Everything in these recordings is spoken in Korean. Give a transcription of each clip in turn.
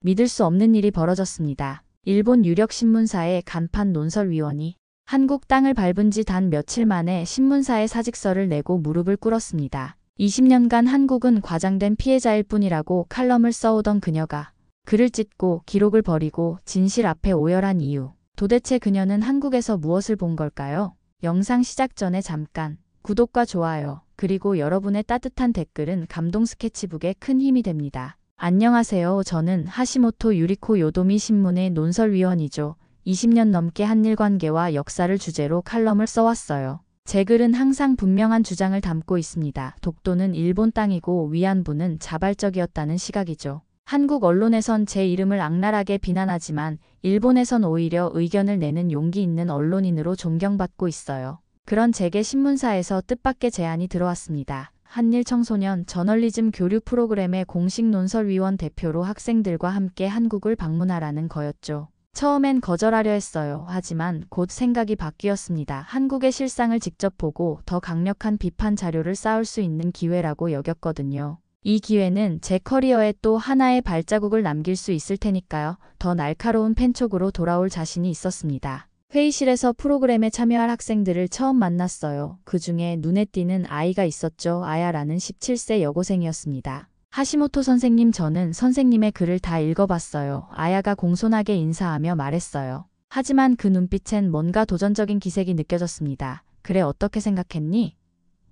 믿을 수 없는 일이 벌어졌습니다. 일본 유력 신문사의 간판 논설위원이 한국 땅을 밟은 지 단 며칠 만에 신문사에 사직서를 내고 무릎을 꿇었습니다. 20년간 한국은 과장된 피해자일 뿐이라고 칼럼을 써오던 그녀가 글을 찢고 기록을 버리고 진실 앞에 오열한 이유. 도대체 그녀는 한국에서 무엇을 본 걸까요? 영상 시작 전에 잠깐 구독과 좋아요, 그리고 여러분의 따뜻한 댓글은 감동 스케치북에 큰 힘이 됩니다. 안녕하세요. 저는 하시모토 유리코 요도미 신문의 논설위원이죠. 20년 넘게 한일 관계와 역사를 주제로 칼럼을 써왔어요. 제 글은 항상 분명한 주장을 담고 있습니다. 독도는 일본 땅이고 위안부는 자발적이었다는 시각이죠. 한국 언론에선 제 이름을 악랄하게 비난하지만 일본에선 오히려 의견을 내는 용기 있는 언론인으로 존경받고 있어요. 그런 제게 신문사에서 뜻밖의 제안이 들어왔습니다. 한일 청소년 저널리즘 교류 프로그램의 공식 논설위원 대표로 학생들과 함께 한국을 방문하라는 거였죠. 처음엔 거절하려 했어요. 하지만 곧 생각이 바뀌었습니다. 한국의 실상을 직접 보고 더 강력한 비판 자료를 쌓을 수 있는 기회라고 여겼거든요. 이 기회는 제 커리어에 또 하나의 발자국을 남길 수 있을 테니까요. 더 날카로운 펜촉으로 돌아올 자신이 있었습니다. 회의실에서 프로그램에 참여할 학생들을 처음 만났어요. 그 중에 눈에 띄는 아이가 있었죠. 아야라는 17세 여고생이었습니다. 하시모토 선생님, 저는 선생님의 글을 다 읽어봤어요. 아야가 공손하게 인사하며 말했어요. 하지만 그 눈빛엔 뭔가 도전적인 기색이 느껴졌습니다. 그래, 어떻게 생각했니?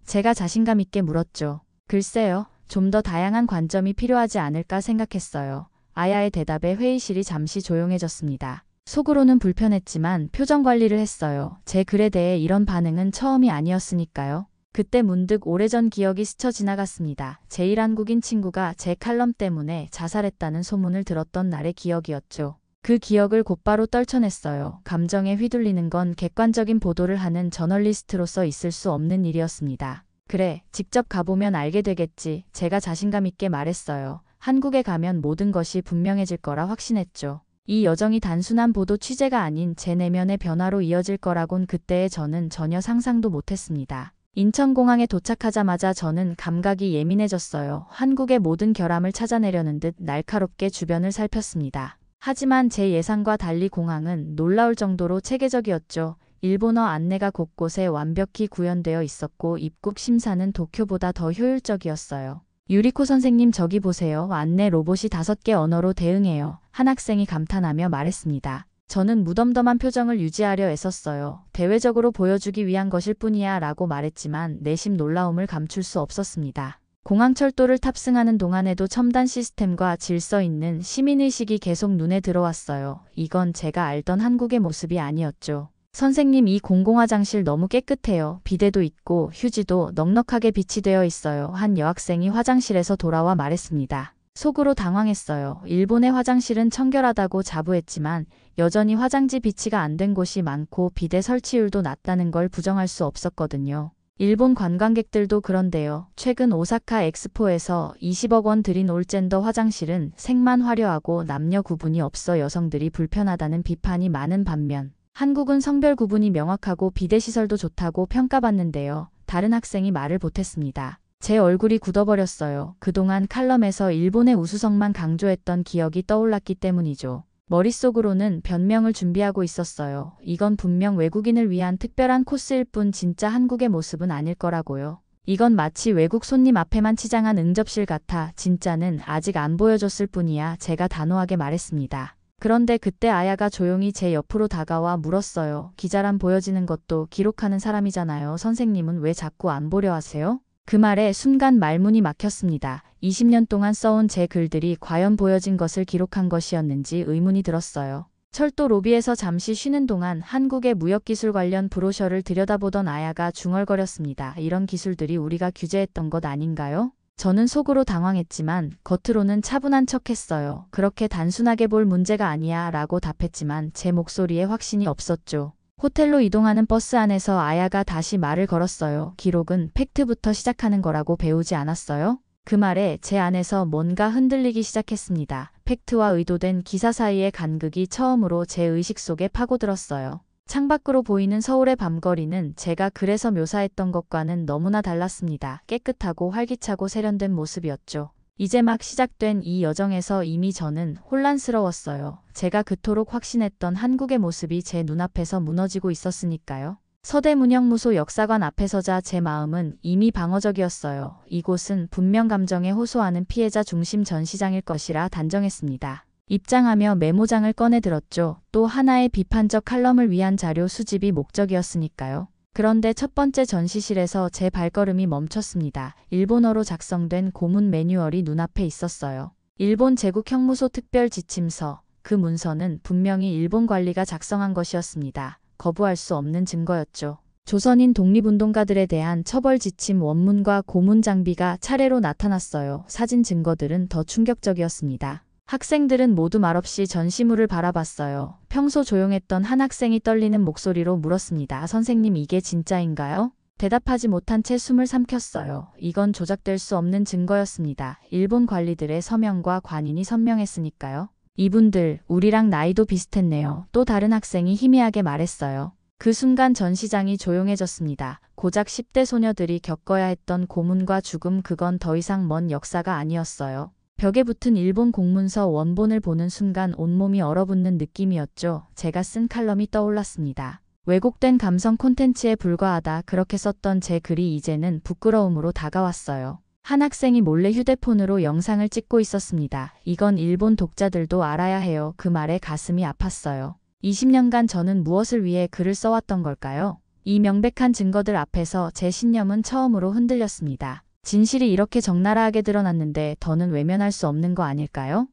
제가 자신감 있게 물었죠. 글쎄요. 좀 더 다양한 관점이 필요하지 않을까 생각했어요. 아야의 대답에 회의실이 잠시 조용해졌습니다. 속으로는 불편했지만 표정 관리를 했어요. 제 글에 대해 이런 반응은 처음이 아니었으니까요. 그때 문득 오래전 기억이 스쳐 지나갔습니다. 제1한국인 친구가 제 칼럼 때문에 자살했다는 소문을 들었던 날의 기억이었죠. 그 기억을 곧바로 떨쳐냈어요. 감정에 휘둘리는 건 객관적인 보도를 하는 저널리스트로서 있을 수 없는 일이었습니다. 그래, 직접 가보면 알게 되겠지. 제가 자신감 있게 말했어요. 한국에 가면 모든 것이 분명해질 거라 확신했죠. 이 여정이 단순한 보도 취재가 아닌 제 내면의 변화로 이어질 거라곤 그때의 저는 전혀 상상도 못했습니다. 인천공항에 도착하자마자 저는 감각이 예민해졌어요. 한국의 모든 결함을 찾아내려는 듯 날카롭게 주변을 살폈습니다. 하지만 제 예상과 달리 공항은 놀라울 정도로 체계적이었죠. 일본어 안내가 곳곳에 완벽히 구현되어 있었고 입국 심사는 도쿄보다 더 효율적이었어요. 유리코 선생님, 저기 보세요. 안내 로봇이 5개 언어로 대응해요. 한 학생이 감탄하며 말했습니다. 저는 무덤덤한 표정을 유지하려 애썼어요. 대외적으로 보여주기 위한 것일 뿐이야 라고 말했지만 내심 놀라움을 감출 수 없었습니다. 공항철도를 탑승하는 동안에도 첨단 시스템과 질서 있는 시민의식이 계속 눈에 들어왔어요. 이건 제가 알던 한국의 모습이 아니었죠. 선생님, 이 공공화장실 너무 깨끗해요. 비데도 있고 휴지도 넉넉하게 비치되어 있어요. 한 여학생이 화장실에서 돌아와 말했습니다. 속으로 당황했어요. 일본의 화장실은 청결하다고 자부했지만 여전히 화장지 비치가 안 된 곳이 많고 비데 설치율도 낮다는 걸 부정할 수 없었거든요. 일본 관광객들도 그런데요. 최근 오사카 엑스포에서 20억 원 들인 올젠더 화장실은 색만 화려하고 남녀 구분이 없어 여성들이 불편하다는 비판이 많은 반면 한국은 성별 구분이 명확하고 비데 시설도 좋다고 평가받는데요. 다른 학생이 말을 보탰습니다. 제 얼굴이 굳어버렸어요. 그동안 칼럼에서 일본의 우수성만 강조했던 기억이 떠올랐기 때문이죠. 머릿속으로는 변명을 준비하고 있었어요. 이건 분명 외국인을 위한 특별한 코스일 뿐 진짜 한국의 모습은 아닐 거라고요. 이건 마치 외국 손님 앞에만 치장한 응접실 같아. 진짜는 아직 안 보여줬을 뿐이야. 제가 단호하게 말했습니다. 그런데 그때 아야가 조용히 제 옆으로 다가와 물었어요. 기자란 보여지는 것도 기록하는 사람이잖아요. 선생님은 왜 자꾸 안 보려 하세요? 그 말에 순간 말문이 막혔습니다. 20년 동안 써온 제 글들이 과연 보여진 것을 기록한 것이었는지 의문이 들었어요. 철도 로비에서 잠시 쉬는 동안 한국의 무역기술 관련 브로셔를 들여다보던 아야가 중얼거렸습니다. 이런 기술들이 우리가 규제했던 것 아닌가요? 저는 속으로 당황했지만 겉으로는 차분한 척했어요. 그렇게 단순하게 볼 문제가 아니야 라고 답했지만 제 목소리에 확신이 없었죠. 호텔로 이동하는 버스 안에서 아야가 다시 말을 걸었어요. 기록은 팩트부터 시작하는 거라고 배우지 않았어요? 그 말에 제 안에서 뭔가 흔들리기 시작했습니다. 팩트와 의도된 기사 사이의 간극이 처음으로 제 의식 속에 파고들었어요. 창밖으로 보이는 서울의 밤거리는 제가 글에서 묘사했던 것과는 너무나 달랐습니다. 깨끗하고 활기차고 세련된 모습이었죠. 이제 막 시작된 이 여정에서 이미 저는 혼란스러웠어요. 제가 그토록 확신했던 한국의 모습이 제 눈앞에서 무너지고 있었으니까요. 서대문형무소 역사관 앞에 서자 제 마음은 이미 방어적이었어요. 이곳은 분명 감정에 호소하는 피해자 중심 전시장일 것이라 단정했습니다. 입장하며 메모장을 꺼내 들었죠. 또 하나의 비판적 칼럼을 위한 자료 수집이 목적이었으니까요. 그런데 첫 번째 전시실에서 제 발걸음이 멈췄습니다. 일본어로 작성된 고문 매뉴얼이 눈앞에 있었어요. 일본 제국형무소 특별 지침서. 그 문서는 분명히 일본 관리가 작성한 것이었습니다. 거부할 수 없는 증거였죠. 조선인 독립운동가들에 대한 처벌 지침 원문과 고문 장비가 차례로 나타났어요. 사진 증거들은 더 충격적이었습니다. 학생들은 모두 말없이 전시물을 바라봤어요. 평소 조용했던 한 학생이 떨리는 목소리로 물었습니다. 선생님, 이게 진짜인가요? 대답하지 못한 채 숨을 삼켰어요. 이건 조작될 수 없는 증거였습니다. 일본 관리들의 서명과 관인이 선명했으니까요. 이분들, 우리랑 나이도 비슷했네요. 또 다른 학생이 희미하게 말했어요. 그 순간 전시장이 조용해졌습니다. 고작 10대 소녀들이 겪어야 했던 고문과 죽음, 그건 더 이상 먼 역사가 아니었어요. 벽에 붙은 일본 공문서 원본을 보는 순간 온몸이 얼어붙는 느낌이었죠. 제가 쓴 칼럼이 떠올랐습니다. 왜곡된 감성 콘텐츠에 불과하다, 그렇게 썼던 제 글이 이제는 부끄러움으로 다가왔어요. 한 학생이 몰래 휴대폰으로 영상을 찍고 있었습니다. 이건 일본 독자들도 알아야 해요. 그 말에 가슴이 아팠어요. 20년간 저는 무엇을 위해 글을 써왔던 걸까요? 이 명백한 증거들 앞에서 제 신념은 처음으로 흔들렸습니다. 진실이 이렇게 적나라하게 드러났는데 더는 외면할 수 없는 거 아닐까요?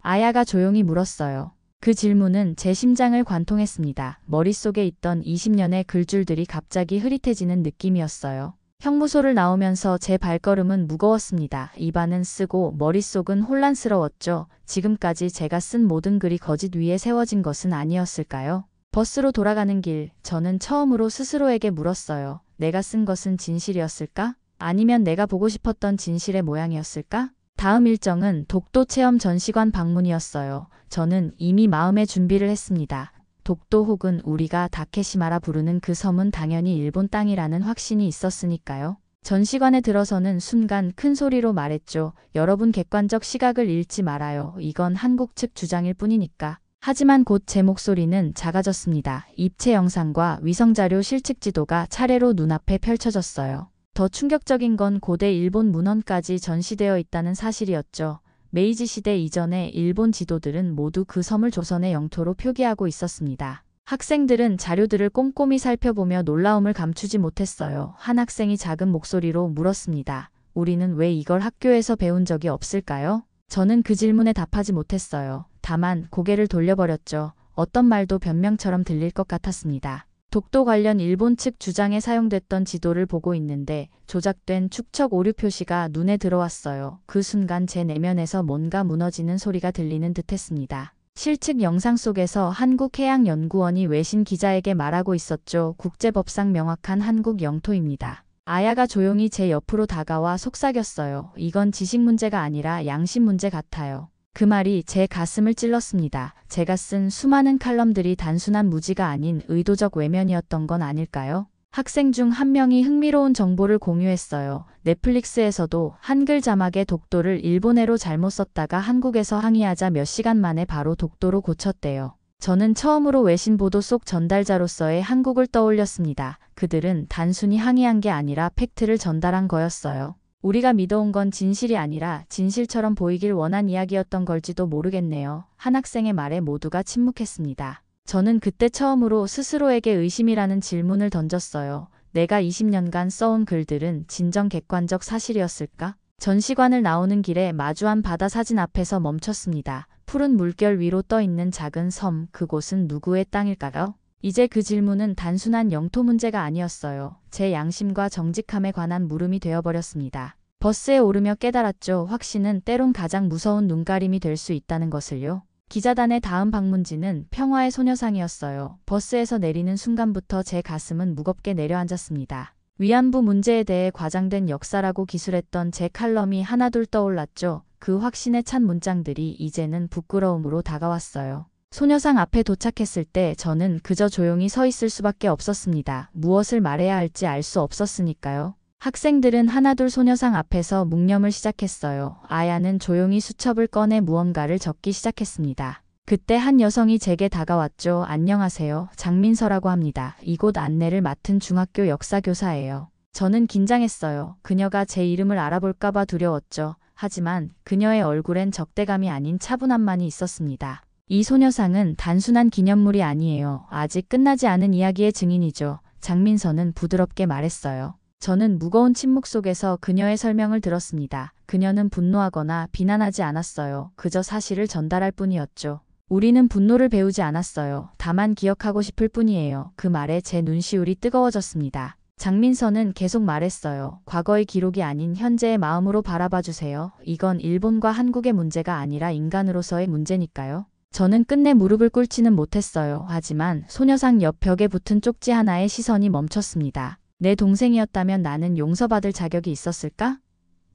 아야가 조용히 물었어요. 그 질문은 제 심장을 관통했습니다. 머릿속에 있던 20년의 글줄들이 갑자기 흐릿해지는 느낌이었어요. 형무소를 나오면서 제 발걸음은 무거웠습니다. 입안은 쓰고 머릿속은 혼란스러웠죠. 지금까지 제가 쓴 모든 글이 거짓 위에 세워진 것은 아니었을까요? 버스로 돌아가는 길, 저는 처음으로 스스로에게 물었어요. 내가 쓴 것은 진실이었을까? 아니면 내가 보고 싶었던 진실의 모양이었을까? 다음 일정은 독도 체험 전시관 방문이었어요. 저는 이미 마음의 준비를 했습니다. 독도 혹은 우리가 다케시마라 부르는 그 섬은 당연히 일본 땅이라는 확신이 있었으니까요. 전시관에 들어서는 순간 큰 소리로 말했죠. 여러분, 객관적 시각을 잃지 말아요. 이건 한국 측 주장일 뿐이니까. 하지만 곧 제 목소리는 작아졌습니다. 입체 영상과 위성자료 실측 지도가 차례로 눈앞에 펼쳐졌어요. 더 충격적인 건 고대 일본 문헌까지 전시되어 있다는 사실이었죠. 메이지 시대 이전의 일본 지도들은 모두 그 섬을 조선의 영토로 표기하고 있었습니다. 학생들은 자료들을 꼼꼼히 살펴보며 놀라움을 감추지 못했어요. 한 학생이 작은 목소리로 물었습니다. 우리는 왜 이걸 학교에서 배운 적이 없을까요? 저는 그 질문에 답하지 못했어요. 다만 고개를 돌려버렸죠. 어떤 말도 변명처럼 들릴 것 같았습니다. 독도 관련 일본 측 주장에 사용됐던 지도를 보고 있는데 조작된 축척 오류 표시가 눈에 들어왔어요. 그 순간 제 내면에서 뭔가 무너지는 소리가 들리는 듯했습니다. 실측 영상 속에서 한국해양연구원이 외신 기자에게 말하고 있었죠. 국제법상 명확한 한국 영토입니다. 아야가 조용히 제 옆으로 다가와 속삭였어요. 이건 지식 문제가 아니라 양심 문제 같아요. 그 말이 제 가슴을 찔렀습니다. 제가 쓴 수많은 칼럼들이 단순한 무지가 아닌 의도적 외면이었던 건 아닐까요? 학생 중 한 명이 흥미로운 정보를 공유했어요. 넷플릭스에서도 한글 자막의 독도를 일본어로 잘못 썼다가 한국에서 항의하자 몇 시간 만에 바로 독도로 고쳤대요. 저는 처음으로 외신 보도 속 전달자로서의 한국을 떠올렸습니다. 그들은 단순히 항의한 게 아니라 팩트를 전달한 거였어요. 우리가 믿어온 건 진실이 아니라 진실처럼 보이길 원한 이야기였던 걸지도 모르겠네요. 한 학생의 말에 모두가 침묵했습니다. 저는 그때 처음으로 스스로에게 의심이라는 질문을 던졌어요. 내가 20년간 써온 글들은 진정 객관적 사실이었을까? 전시관을 나오는 길에 마주한 바다 사진 앞에서 멈췄습니다. 푸른 물결 위로 떠 있는 작은 섬, 그곳은 누구의 땅일까요? 이제 그 질문은 단순한 영토 문제가 아니었어요. 제 양심과 정직함에 관한 물음이 되어버렸습니다. 버스에 오르며 깨달았죠. 확신은 때론 가장 무서운 눈가림이 될 수 있다는 것을요. 기자단의 다음 방문지는 평화의 소녀상이었어요. 버스에서 내리는 순간부터 제 가슴은 무겁게 내려앉았습니다. 위안부 문제에 대해 과장된 역사라고 기술했던 제 칼럼이 하나둘 떠올랐죠. 그 확신에 찬 문장들이 이제는 부끄러움으로 다가왔어요. 소녀상 앞에 도착했을 때 저는 그저 조용히 서 있을 수밖에 없었습니다. 무엇을 말해야 할지 알 수 없었으니까요. 학생들은 하나둘 소녀상 앞에서 묵념을 시작했어요. 아야는 조용히 수첩을 꺼내 무언가를 적기 시작했습니다. 그때 한 여성이 제게 다가왔죠. 안녕하세요. 장민서라고 합니다. 이곳 안내를 맡은 중학교 역사교사예요. 저는 긴장했어요. 그녀가 제 이름을 알아볼까봐 두려웠죠. 하지만 그녀의 얼굴엔 적대감이 아닌 차분함만이 있었습니다. 이 소녀상은 단순한 기념물이 아니에요. 아직 끝나지 않은 이야기의 증인이죠. 장민서는 부드럽게 말했어요. 저는 무거운 침묵 속에서 그녀의 설명을 들었습니다. 그녀는 분노하거나 비난하지 않았어요. 그저 사실을 전달할 뿐이었죠. 우리는 분노를 배우지 않았어요. 다만 기억하고 싶을 뿐이에요. 그 말에 제 눈시울이 뜨거워졌습니다. 장민서는 계속 말했어요. 과거의 기록이 아닌 현재의 마음으로 바라봐 주세요. 이건 일본과 한국의 문제가 아니라 인간으로서의 문제니까요. 저는 끝내 무릎을 꿇지는 못했어요. 하지만 소녀상 옆 벽에 붙은 쪽지 하나에 시선이 멈췄습니다. 내 동생이었다면 나는 용서받을 자격이 있었을까?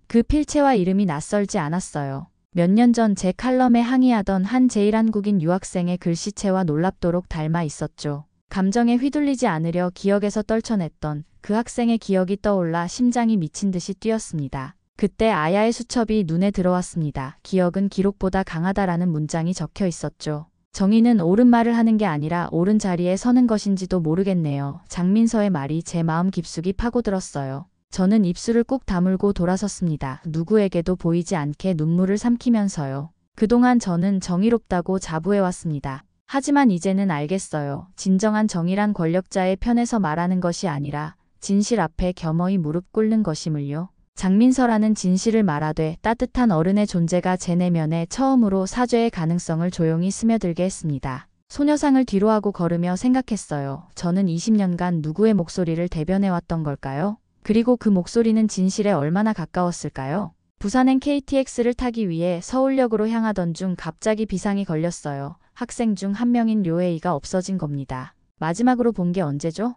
그 필체와 이름이 낯설지 않았어요. 몇 년 전 제 칼럼에 항의하던 한 제1한국인 유학생의 글씨체와 놀랍도록 닮아 있었죠. 감정에 휘둘리지 않으려 기억에서 떨쳐냈던 그 학생의 기억이 떠올라 심장이 미친 듯이 뛰었습니다. 그때 아야의 수첩이 눈에 들어왔습니다. 기억은 기록보다 강하다라는 문장이 적혀 있었죠. 정의는 옳은 말을 하는 게 아니라 옳은 자리에 서는 것인지도 모르겠네요. 장민서의 말이 제 마음 깊숙이 파고들었어요. 저는 입술을 꾹 다물고 돌아섰습니다. 누구에게도 보이지 않게 눈물을 삼키면서요. 그동안 저는 정의롭다고 자부해왔습니다. 하지만 이제는 알겠어요. 진정한 정의란 권력자의 편에서 말하는 것이 아니라 진실 앞에 겸허히 무릎 꿇는 것임을요. 장민서라는 진실을 말하되 따뜻한 어른의 존재가 제 내면에 처음으로 사죄의 가능성을 조용히 스며들게 했습니다. 소녀상을 뒤로하고 걸으며 생각했어요. 저는 20년간 누구의 목소리를 대변해왔던 걸까요? 그리고 그 목소리는 진실에 얼마나 가까웠을까요? 부산행 KTX를 타기 위해 서울역으로 향하던 중 갑자기 비상이 걸렸어요. 학생 중 한 명인 료에이가 없어진 겁니다. 마지막으로 본 게 언제죠?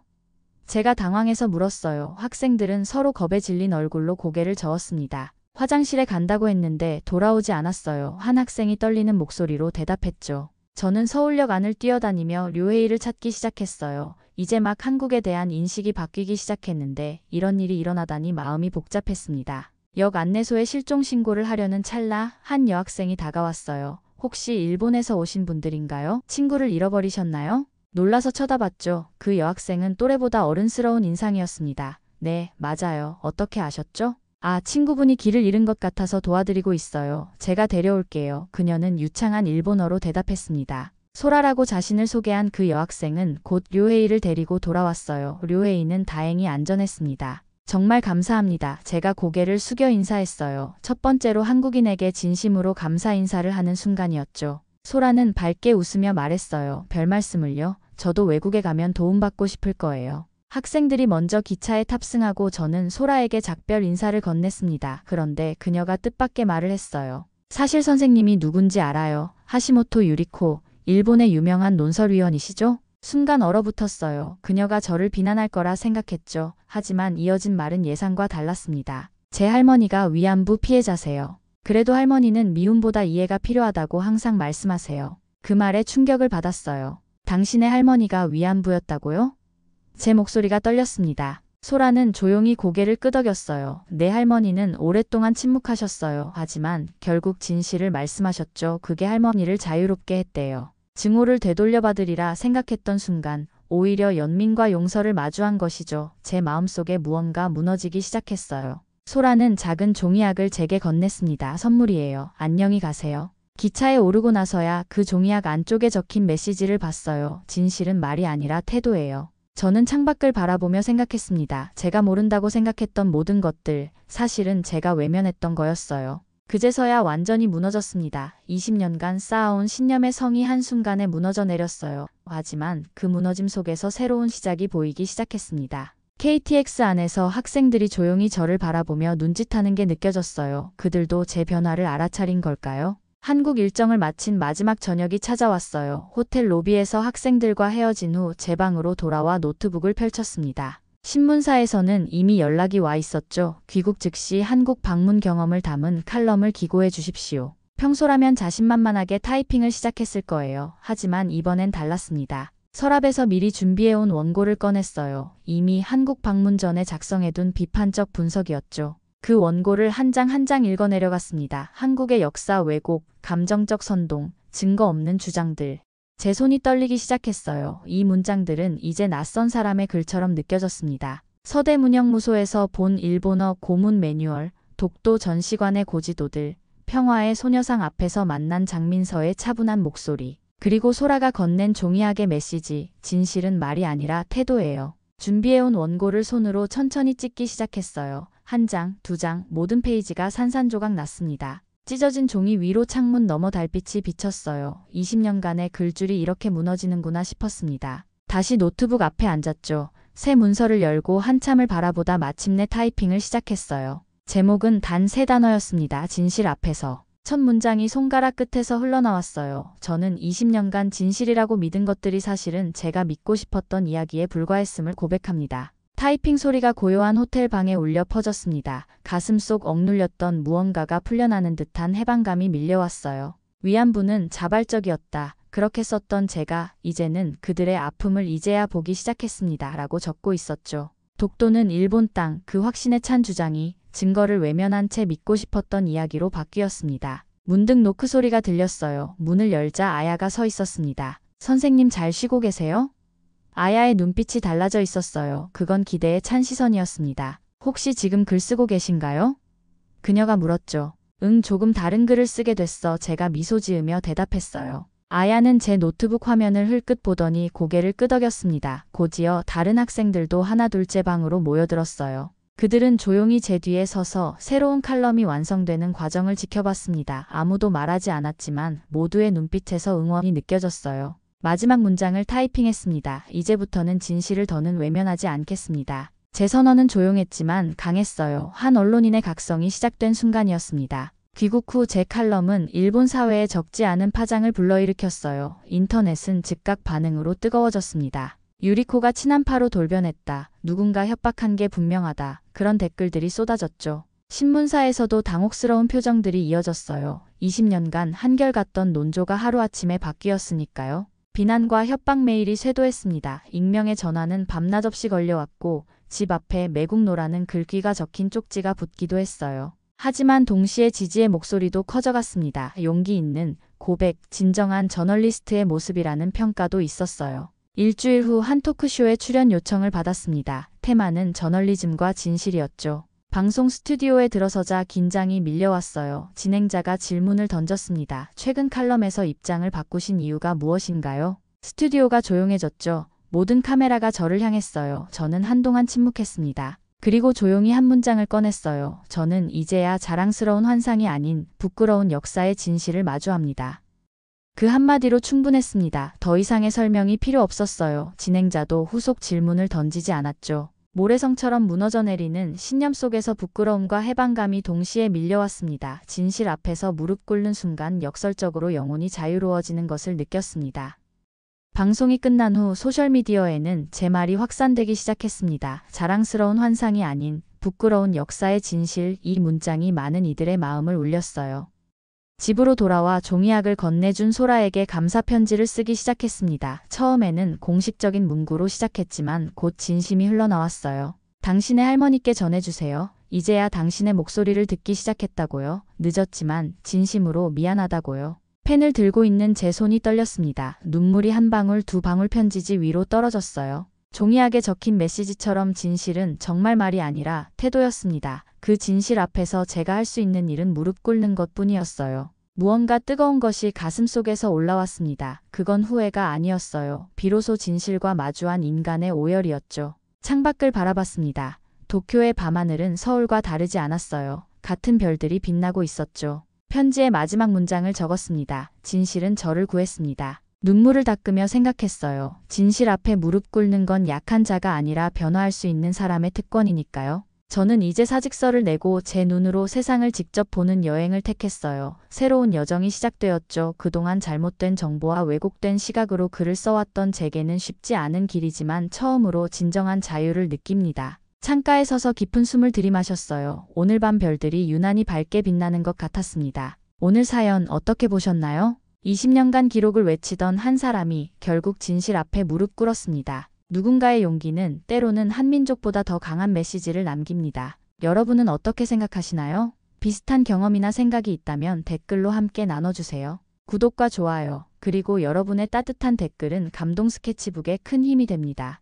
제가 당황해서 물었어요. 학생들은 서로 겁에 질린 얼굴로 고개를 저었습니다. 화장실에 간다고 했는데 돌아오지 않았어요. 한 학생이 떨리는 목소리로 대답했죠. 저는 서울역 안을 뛰어다니며 료에이를 찾기 시작했어요. 이제 막 한국에 대한 인식이 바뀌기 시작했는데 이런 일이 일어나다니 마음이 복잡했습니다. 역 안내소에 실종 신고를 하려는 찰나 한 여학생이 다가왔어요. 혹시 일본에서 오신 분들인가요? 친구를 잃어버리셨나요? 놀라서 쳐다봤죠. 그 여학생은 또래보다 어른스러운 인상이었습니다. 네, 맞아요. 어떻게 아셨죠? 아, 친구분이 길을 잃은 것 같아서 도와드리고 있어요. 제가 데려올게요. 그녀는 유창한 일본어로 대답했습니다. 소라라고 자신을 소개한 그 여학생은 곧 료헤이를 데리고 돌아왔어요. 료헤이는 다행히 안전했습니다. 정말 감사합니다. 제가 고개를 숙여 인사했어요. 첫 번째로 한국인에게 진심으로 감사 인사를 하는 순간이었죠. 소라는 밝게 웃으며 말했어요. 별말씀을요. 저도 외국에 가면 도움받고 싶을 거예요. 학생들이 먼저 기차에 탑승하고 저는 소라에게 작별 인사를 건넸습니다. 그런데 그녀가 뜻밖의 말을 했어요. 사실 선생님이 누군지 알아요. 하시모토 유리코, 일본의 유명한 논설위원이시죠? 순간 얼어붙었어요. 그녀가 저를 비난할 거라 생각했죠. 하지만 이어진 말은 예상과 달랐습니다. 제 할머니가 위안부 피해자세요. 그래도 할머니는 미움보다 이해가 필요하다고 항상 말씀하세요. 그 말에 충격을 받았어요. 당신의 할머니가 위안부였다고요? 제 목소리가 떨렸습니다. 소라는 조용히 고개를 끄덕였어요. 내 할머니는 오랫동안 침묵하셨어요. 하지만 결국 진실을 말씀하셨죠. 그게 할머니를 자유롭게 했대요. 증오를 되돌려받으리라 생각했던 순간 오히려 연민과 용서를 마주한 것이죠. 제 마음속에 무언가 무너지기 시작했어요. 소라는 작은 종이약을 제게 건넸습니다. 선물이에요. 안녕히 가세요. 기차에 오르고 나서야 그 종이약 안쪽에 적힌 메시지를 봤어요. 진실은 말이 아니라 태도예요. 저는 창밖을 바라보며 생각했습니다. 제가 모른다고 생각했던 모든 것들, 사실은 제가 외면했던 거였어요. 그제서야 완전히 무너졌습니다. 20년간 쌓아온 신념의 성이 한순간에 무너져 내렸어요. 하지만 그 무너짐 속에서 새로운 시작이 보이기 시작했습니다. KTX 안에서 학생들이 조용히 저를 바라보며 눈짓하는 게 느껴졌어요. 그들도 제 변화를 알아차린 걸까요? 한국 일정을 마친 마지막 저녁이 찾아왔어요. 호텔 로비에서 학생들과 헤어진 후 제 방으로 돌아와 노트북을 펼쳤습니다. 신문사에서는 이미 연락이 와 있었죠. 귀국 즉시 한국 방문 경험을 담은 칼럼을 기고해 주십시오. 평소라면 자신만만하게 타이핑을 시작했을 거예요. 하지만 이번엔 달랐습니다. 서랍에서 미리 준비해온 원고를 꺼냈어요. 이미 한국 방문 전에 작성해둔 비판적 분석이었죠. 그 원고를 한 장 한 장 읽어내려갔습니다. 한국의 역사 왜곡, 감정적 선동, 증거 없는 주장들. 제 손이 떨리기 시작했어요. 이 문장들은 이제 낯선 사람의 글처럼 느껴졌습니다. 서대문형무소에서 본 일본어 고문 매뉴얼, 독도 전시관의 고지도들, 평화의 소녀상 앞에서 만난 장민서의 차분한 목소리, 그리고 소라가 건넨 종이학의 메시지, 진실은 말이 아니라 태도예요. 준비해온 원고를 손으로 천천히 찢기 시작했어요. 한 장, 두 장, 모든 페이지가 산산조각 났습니다. 찢어진 종이 위로 창문 너머 달빛이 비쳤어요. 20년간의 글줄이 이렇게 무너지는구나 싶었습니다. 다시 노트북 앞에 앉았죠. 새 문서를 열고 한참을 바라보다 마침내 타이핑을 시작했어요. 제목은 단 3단어였습니다. 진실 앞에서. 첫 문장이 손가락 끝에서 흘러나왔어요. 저는 20년간 진실이라고 믿은 것들이 사실은 제가 믿고 싶었던 이야기에 불과했음을 고백합니다. 타이핑 소리가 고요한 호텔 방에 울려 퍼졌습니다. 가슴 속 억눌렸던 무언가가 풀려나는 듯한 해방감이 밀려왔어요. 위안부는 자발적이었다. 그렇게 썼던 제가 이제는 그들의 아픔을 이제야 보기 시작했습니다. 라고 적고 있었죠. 독도는 일본 땅, 그 확신에 찬 주장이 증거를 외면한 채 믿고 싶었던 이야기로 바뀌었습니다. 문득 노크 소리가 들렸어요. 문을 열자 아야가 서 있었습니다. 선생님 잘 쉬고 계세요? 아야의 눈빛이 달라져 있었어요. 그건 기대에 찬 시선이었습니다. 혹시 지금 글 쓰고 계신가요? 그녀가 물었죠. 응, 조금 다른 글을 쓰게 됐어. 제가 미소 지으며 대답했어요. 아야는 제 노트북 화면을 흘끗 보더니 고개를 끄덕였습니다. 곧이어 다른 학생들도 하나둘째 방으로 모여들었어요. 그들은 조용히 제 뒤에 서서 새로운 칼럼이 완성되는 과정을 지켜봤습니다. 아무도 말하지 않았지만 모두의 눈빛에서 응원이 느껴졌어요. 마지막 문장을 타이핑했습니다. 이제부터는 진실을 더는 외면하지 않겠습니다. 제 선언은 조용했지만 강했어요. 한 언론인의 각성이 시작된 순간이었습니다. 귀국 후 제 칼럼은 일본 사회에 적지 않은 파장을 불러일으켰어요. 인터넷은 즉각 반응으로 뜨거워졌습니다. 유리코가 친한파로 돌변했다. 누군가 협박한 게 분명하다. 그런 댓글들이 쏟아졌죠. 신문사에서도 당혹스러운 표정들이 이어졌어요. 20년간 한결같던 논조가 하루아침에 바뀌었으니까요. 비난과 협박 메일이 쇄도했습니다. 익명의 전화는 밤낮 없이 걸려왔고 집 앞에 매국노라는 글귀가 적힌 쪽지가 붙기도 했어요. 하지만 동시에 지지의 목소리도 커져갔습니다. 용기 있는 고백, 진정한 저널리스트의 모습이라는 평가도 있었어요. 일주일 후 한 토크쇼에 출연 요청을 받았습니다. 테마는 저널리즘과 진실이었죠. 방송 스튜디오에 들어서자 긴장이 밀려왔어요. 진행자가 질문을 던졌습니다. 최근 칼럼에서 입장을 바꾸신 이유가 무엇인가요? 스튜디오가 조용해졌죠. 모든 카메라가 저를 향했어요. 저는 한동안 침묵했습니다. 그리고 조용히 한 문장을 꺼냈어요. 저는 이제야 자랑스러운 환상이 아닌 부끄러운 역사의 진실을 마주합니다. 그 한마디로 충분했습니다. 더 이상의 설명이 필요 없었어요. 진행자도 후속 질문을 던지지 않았죠. 모래성처럼 무너져 내리는 신념 속에서 부끄러움과 해방감이 동시에 밀려왔습니다. 진실 앞에서 무릎 꿇는 순간 역설적으로 영혼이 자유로워지는 것을 느꼈습니다. 방송이 끝난 후 소셜미디어에는 제 말이 확산되기 시작했습니다. 자랑스러운 환상이 아닌 부끄러운 역사의 진실, 이 문장이 많은 이들의 마음을 울렸어요. 집으로 돌아와 종이학을 건네준 소라에게 감사 편지를 쓰기 시작했습니다. 처음에는 공식적인 문구로 시작했지만 곧 진심이 흘러나왔어요. 당신의 할머니께 전해주세요. 이제야 당신의 목소리를 듣기 시작했다고요. 늦었지만 진심으로 미안하다고요. 펜을 들고 있는 제 손이 떨렸습니다. 눈물이 한 방울 두 방울 편지지 위로 떨어졌어요. 종이학에 적힌 메시지처럼 진실은 정말 말이 아니라 태도였습니다. 그 진실 앞에서 제가 할 수 있는 일은 무릎 꿇는 것뿐이었어요. 무언가 뜨거운 것이 가슴속에서 올라왔습니다. 그건 후회가 아니었어요. 비로소 진실과 마주한 인간의 오열이었죠. 창밖을 바라봤습니다. 도쿄의 밤하늘은 서울과 다르지 않았어요. 같은 별들이 빛나고 있었죠. 편지의 마지막 문장을 적었습니다. 진실은 저를 구했습니다. 눈물을 닦으며 생각했어요. 진실 앞에 무릎 꿇는 건 약한 자가 아니라 변화할 수 있는 사람의 특권이니까요. 저는 이제 사직서를 내고 제 눈으로 세상을 직접 보는 여행을 택했어요. 새로운 여정이 시작되었죠. 그동안 잘못된 정보와 왜곡된 시각으로 글을 써왔던 제게는 쉽지 않은 길이지만 처음으로 진정한 자유를 느낍니다. 창가에 서서 깊은 숨을 들이마셨어요. 오늘 밤 별들이 유난히 밝게 빛나는 것 같았습니다. 오늘 사연 어떻게 보셨나요? 20년간 기록을 외치던 한 사람이 결국 진실 앞에 무릎 꿇었습니다. 누군가의 용기는 때로는 한 민족보다 더 강한 메시지를 남깁니다. 여러분은 어떻게 생각하시나요? 비슷한 경험이나 생각이 있다면 댓글로 함께 나눠주세요. 구독과 좋아요, 그리고 여러분의 따뜻한 댓글은 감동 스케치북에 큰 힘이 됩니다.